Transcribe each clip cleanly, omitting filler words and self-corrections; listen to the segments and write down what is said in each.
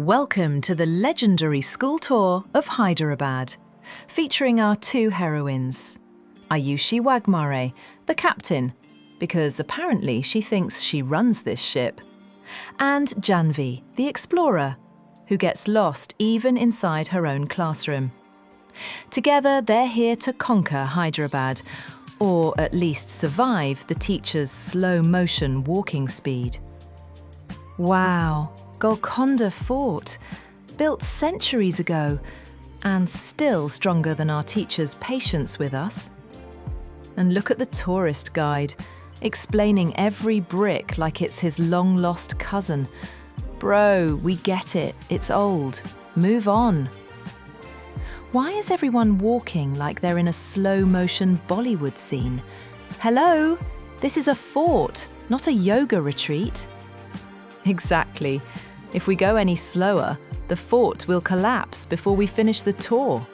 Welcome to the legendary school tour of Hyderabad, featuring our two heroines. AYUSHI WAGHMARE, the captain, because apparently she thinks she runs this ship, and Janvi, the explorer, who gets lost even inside her own classroom. Together, they're here to conquer Hyderabad, or at least survive the teacher's slow-motion walking speed. Wow, Golconda Fort, built centuries ago, and still stronger than our teacher's patience with us. And look at the tourist guide, explaining every brick like it's his long-lost cousin. Bro, we get it, it's old. Move on. Why is everyone walking like they're in a slow-motion Bollywood scene? Hello, this is a fort, not a yoga retreat. Exactly. If we go any slower, the fort will collapse before we finish the tour.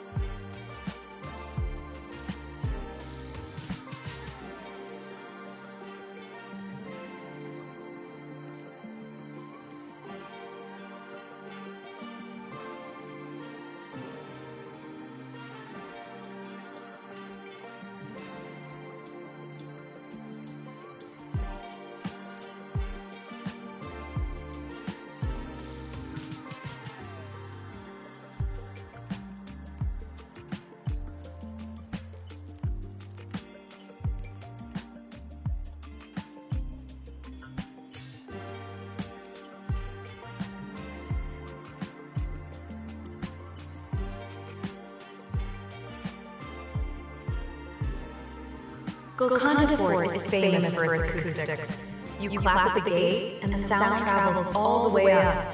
Golconda Fort is famous for its acoustics. You clap at the gate, and the sound travels all the way up.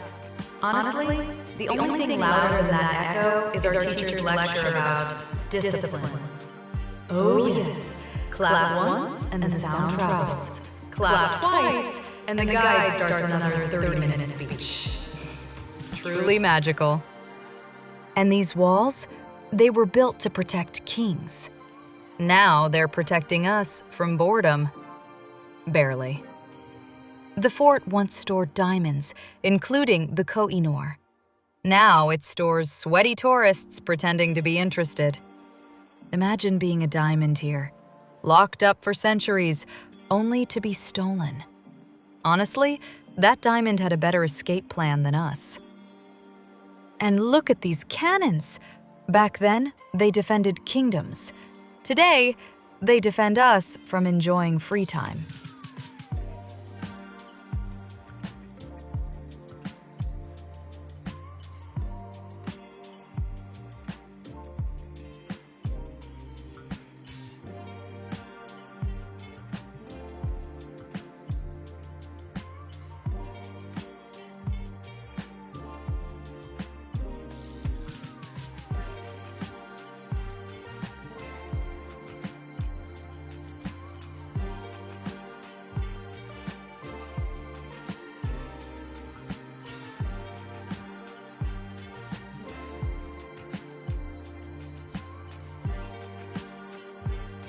Honestly, the only thing louder than that echo is our teacher's lecture about discipline. Oh yes, clap once and the sound travels. Clap twice and the guide starts another 30-minute speech. Truly magical. And these walls, they were built to protect kings. Now they're protecting us from boredom. Barely. The fort once stored diamonds, including the Koh-i-Noor. Now it stores sweaty tourists pretending to be interested. Imagine being a diamond here, locked up for centuries, only to be stolen. Honestly, that diamond had a better escape plan than us. And look at these cannons! Back then, they defended kingdoms. Today, they defend us from enjoying free time.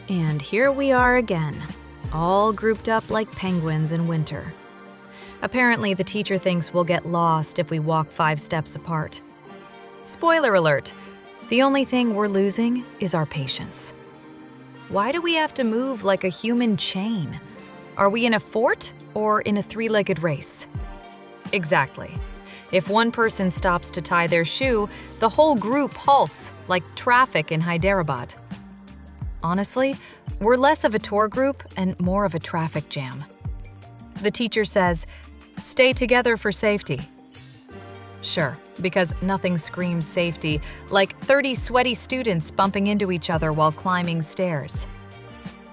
And here we are again, all grouped up like penguins in winter. Apparently, the teacher thinks we'll get lost if we walk 5 steps apart. Spoiler alert, the only thing we're losing is our patience. Why do we have to move like a human chain? Are we in a fort or in a 3-legged race? Exactly. If one person stops to tie their shoe, the whole group halts, like traffic in Hyderabad. Honestly, we're less of a tour group and more of a traffic jam. The teacher says, "Stay together for safety." Sure, because nothing screams safety like 30 sweaty students bumping into each other while climbing stairs.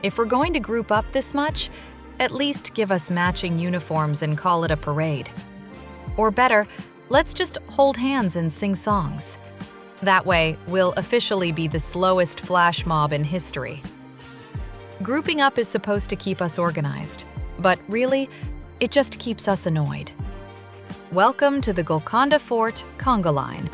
If we're going to group up this much, at least give us matching uniforms and call it a parade. Or better, let's just hold hands and sing songs. That way, we'll officially be the slowest flash mob in history. Grouping up is supposed to keep us organized, but really, it just keeps us annoyed. Welcome to the Golconda Fort conga line.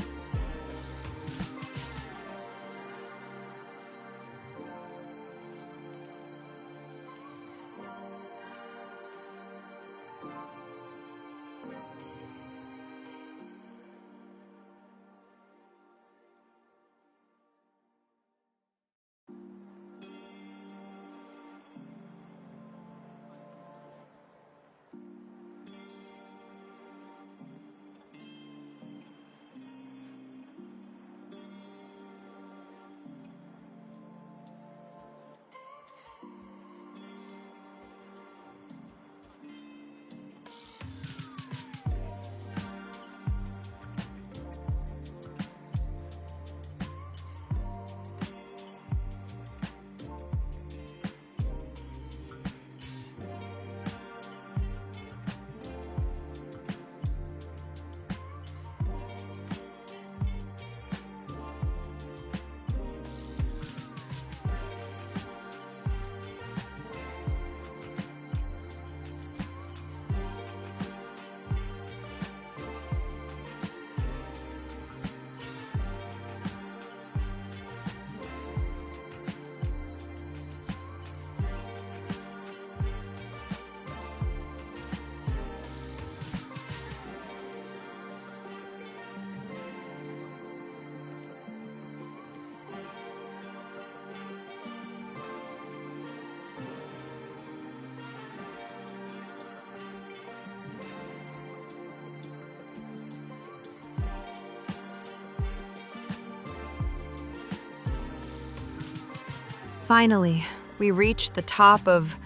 Finally, we reached the top of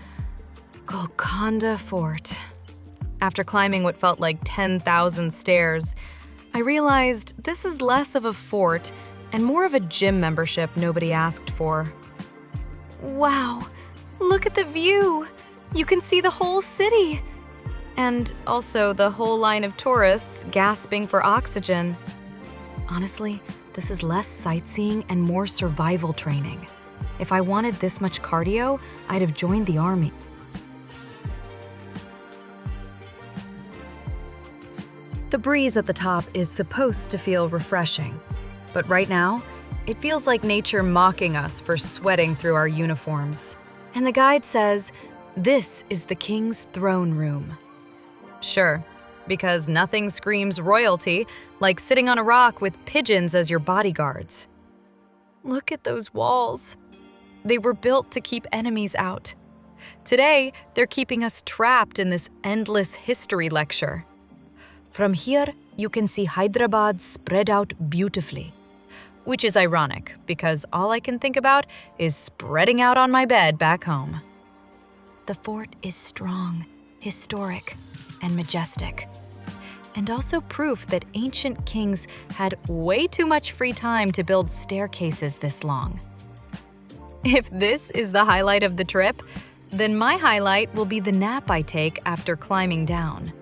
Golconda Fort. After climbing what felt like 10,000 stairs, I realized this is less of a fort and more of a gym membership nobody asked for. Wow, look at the view! You can see the whole city! And also the whole line of tourists gasping for oxygen. Honestly, this is less sightseeing and more survival training. If I wanted this much cardio, I'd have joined the army. The breeze at the top is supposed to feel refreshing, but right now, it feels like nature mocking us for sweating through our uniforms. And the guide says, this is the king's throne room. Sure, because nothing screams royalty like sitting on a rock with pigeons as your bodyguards. Look at those walls. They were built to keep enemies out. Today, they're keeping us trapped in this endless history lecture. From here, you can see Hyderabad spread out beautifully. Which is ironic, because all I can think about is spreading out on my bed back home. The fort is strong, historic, and majestic. And also proof that ancient kings had way too much free time to build staircases this long. If this is the highlight of the trip, then my highlight will be the nap I take after climbing down.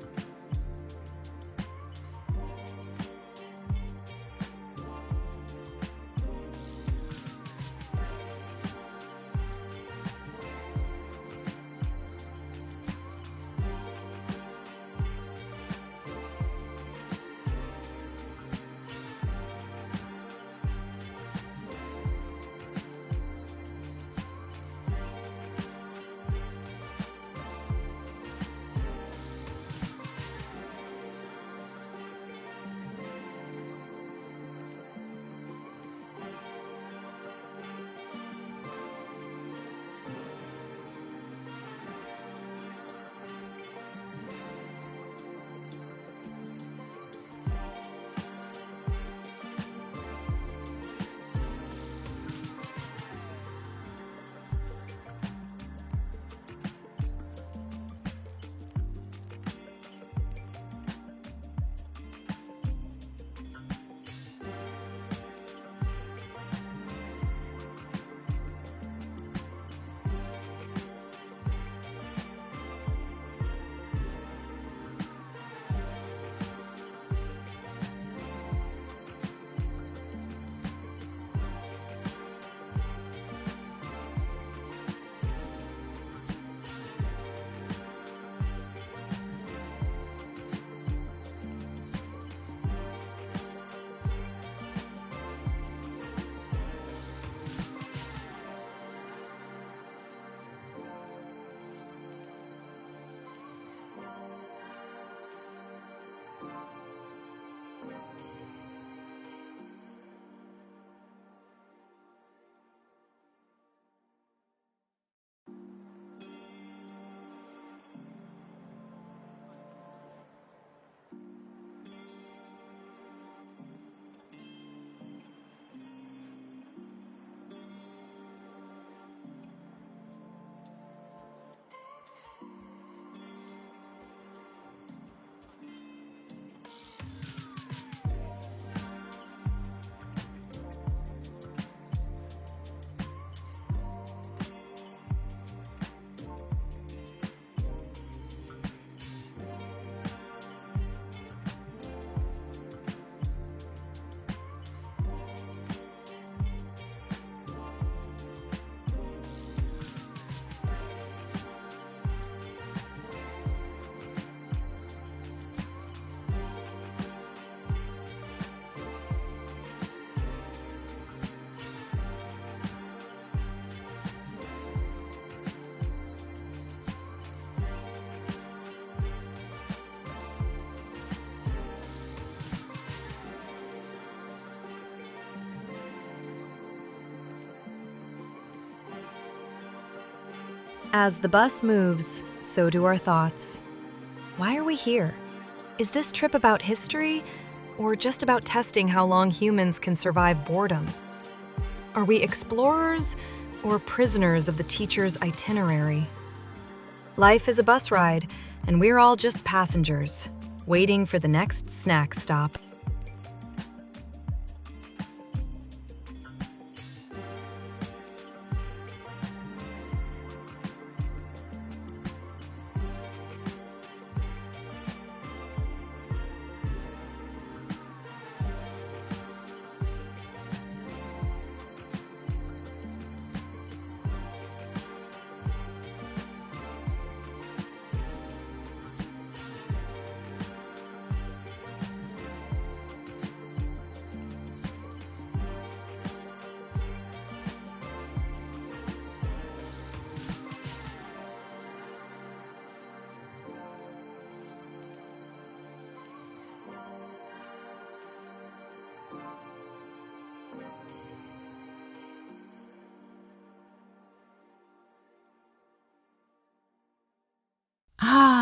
As the bus moves, so do our thoughts. Why are we here? Is this trip about history, or just about testing how long humans can survive boredom? Are we explorers, or prisoners of the teacher's itinerary. Life is a bus ride, and we're all just passengers, waiting for the next snack stop.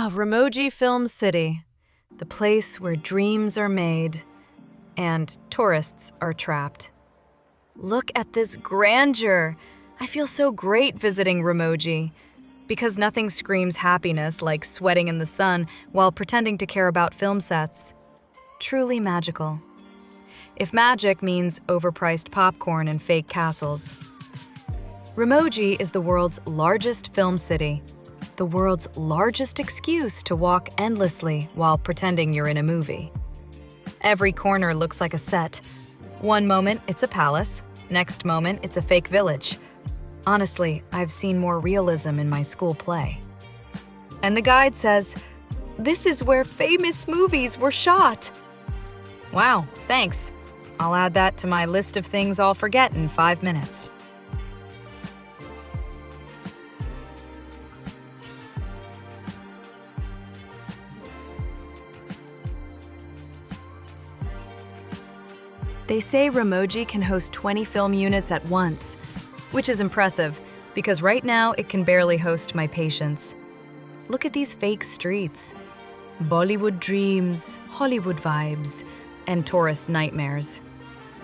Ramoji Film City, the place where dreams are made and tourists are trapped. Look at this grandeur! I feel so great visiting Ramoji, because nothing screams happiness like sweating in the sun while pretending to care about film sets. Truly magical. If magic means overpriced popcorn and fake castles. Ramoji is the world's largest film city. The world's largest excuse to walk endlessly while pretending you're in a movie. Every corner looks like a set. One moment, it's a palace. Next moment, it's a fake village. Honestly, I've seen more realism in my school play. And the guide says, "This is where famous movies were shot." Wow, thanks. I'll add that to my list of things I'll forget in 5 minutes. They say Ramoji can host 20 film units at once, which is impressive because right now it can barely host my patients. Look at these fake streets. Bollywood dreams, Hollywood vibes, and tourist nightmares.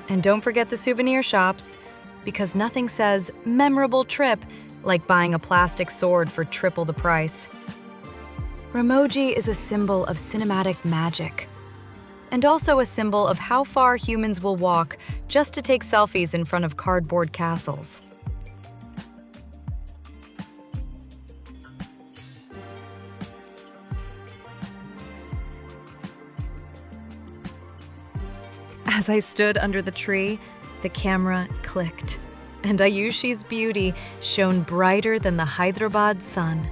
And don't forget the souvenir shops, because nothing says memorable trip like buying a plastic sword for triple the price. Ramoji is a symbol of cinematic magic, and also a symbol of how far humans will walk just to take selfies in front of cardboard castles. As I stood under the tree, the camera clicked, and AYUSHI's beauty shone brighter than the Hyderabad sun.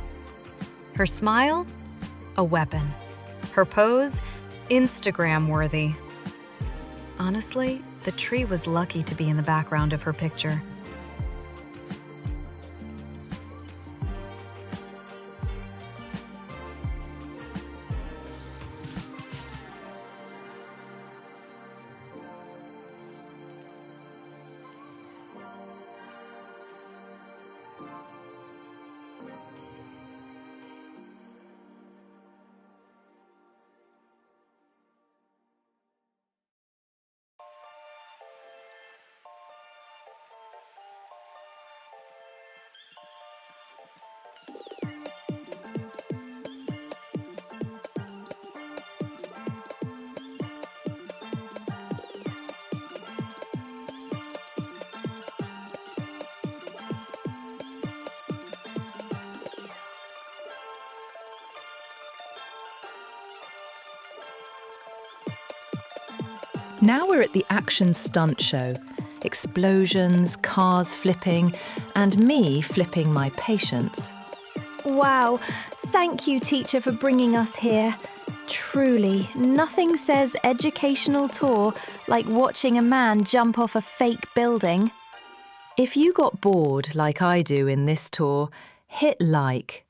Her smile? A weapon. Her pose? Instagram-worthy. Honestly, the tree was lucky to be in the background of her picture. Now we're at the action stunt show. Explosions, cars flipping, and me flipping my patients. Wow, thank you, teacher, for bringing us here. Truly, nothing says educational tour like watching a man jump off a fake building. If you got bored like I do in this tour, hit like